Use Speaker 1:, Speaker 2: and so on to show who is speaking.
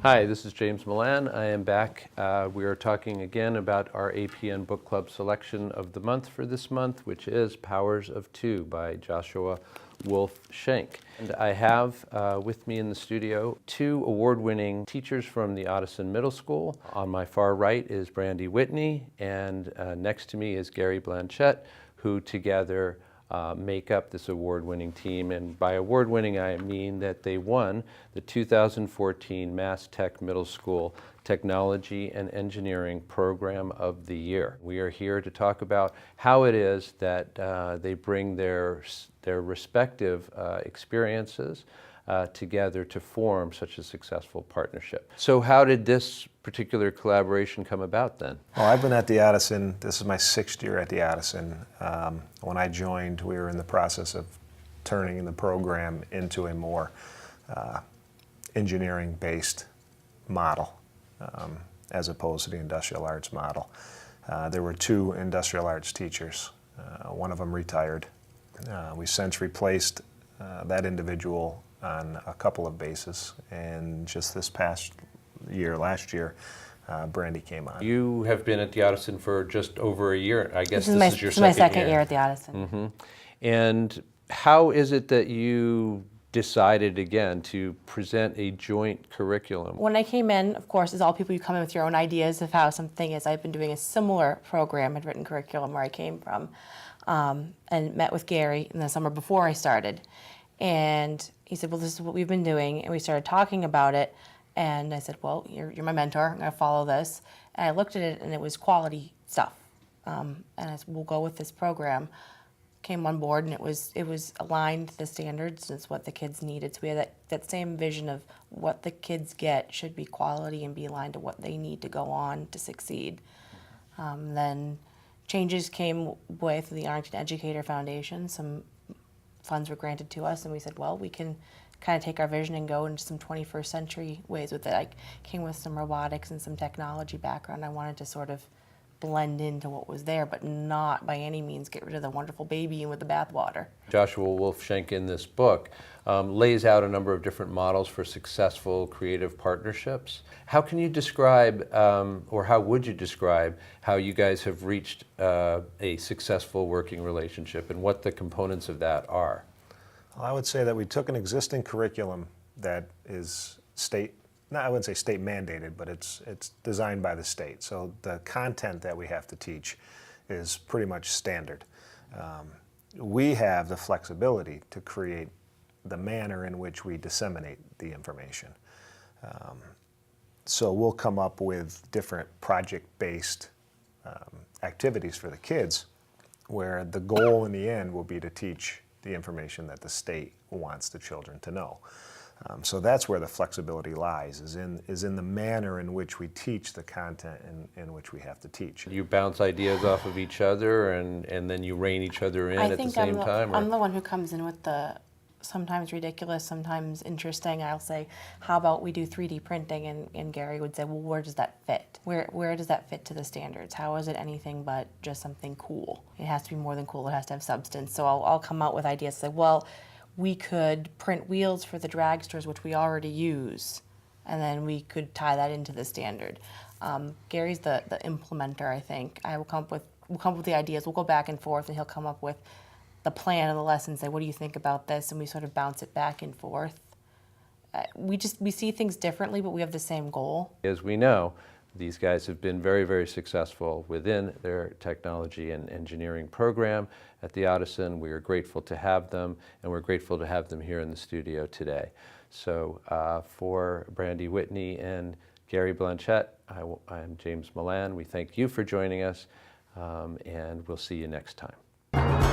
Speaker 1: Hi, this is James Milan. I am back. We are talking again about our APN Book Club selection of the month for this month, which is Powers of Two by Joshua Wolf Schenk. And I have with me in the studio two award-winning teachers from the Ottoson Middle School. On my far right is Brandy Whitney, and next to me is Gary Blanchette, who together make up this award-winning team. And by award-winning, I mean that they won the 2014 Mass Tech Middle School Technology and Engineering Program of the Year. We are here to talk about how it is that they bring their respective experiences together to form such a successful partnership. So how did this particular collaboration come about then?
Speaker 2: Well, I've been at the Ottoson, this is my 6th year at the Ottoson. When I joined, we were in the process of turning the program into a more engineering-based model as opposed to the industrial arts model. There were 2 industrial arts teachers. One of them retired. We since replaced that individual on a couple of bases, and just this past year, last year, Brandy came on.
Speaker 1: You have been at the Ottoson for just over a year. I guess
Speaker 3: this is your second year at the Ottoson.
Speaker 1: Mm-hmm. And how is it that you decided again to present a joint curriculum?
Speaker 3: When I came in, of course, as all people, you come in with your own ideas of how something is. I've been doing a similar program, had written curriculum where I came from, and met with Gary in the summer before I started. And he said, well, this is what we've been doing. And we started talking about it. And I said, well, you're my mentor. I'm going to follow this. And I looked at it, and it was quality stuff. And I said, we'll go with this program. Came on board, and it was aligned to the standards. It's what the kids needed. So we had that same vision of what the kids get should be quality and be aligned to what they need to go on to succeed. Then changes came with the Arlington Educator Foundation. Some funds were granted to us, and we said, well, we can kind of take our vision and go into some 21st century ways with it. I came with some robotics and some technology background. I wanted to sort of blend into what was there, but not by any means get rid of the wonderful baby with the bathwater.
Speaker 1: Joshua Wolf Schenk in this book lays out a number of different models for successful creative partnerships. How can you describe, or how would you describe, how you guys have reached a successful working relationship and what the components of that are?
Speaker 2: Well, I would say that we took an existing curriculum that is I wouldn't say state mandated, but it's designed by the state. So the content that we have to teach is pretty much standard. We have the flexibility to create the manner in which we disseminate the information. So we'll come up with different project-based activities for the kids, where the goal in the end will be to teach the information that the state wants the children to know. So that's where the flexibility lies, is in the manner in which we teach the content in which we have to teach.
Speaker 1: You bounce ideas off of each other and then you rein each other in at the same time?
Speaker 3: I'm the one who comes in with the sometimes ridiculous, sometimes interesting. I'll say, how about we do 3D printing? And Gary would say, well, where does that fit? Where does that fit to the standards? How is it anything but just something cool? It has to be more than cool. It has to have substance. So I'll come out with ideas, say, well, we could print wheels for the dragsters, which we already use, and then we could tie that into the standard. Gary's the implementer, I think. We'll come up with the ideas. We'll go back and forth, and he'll come up with the plan of the lesson, say, what do you think about this? And we sort of bounce it back and forth. We see things differently, but we have the same goal.
Speaker 1: As we know, these guys have been very, very successful within their technology and engineering program at the Ottoson. We are grateful to have them, and we're grateful to have them here in the studio today. So for Brandy Whitney and Gary Blanchette, I'm James Milan. We thank you for joining us, and we'll see you next time.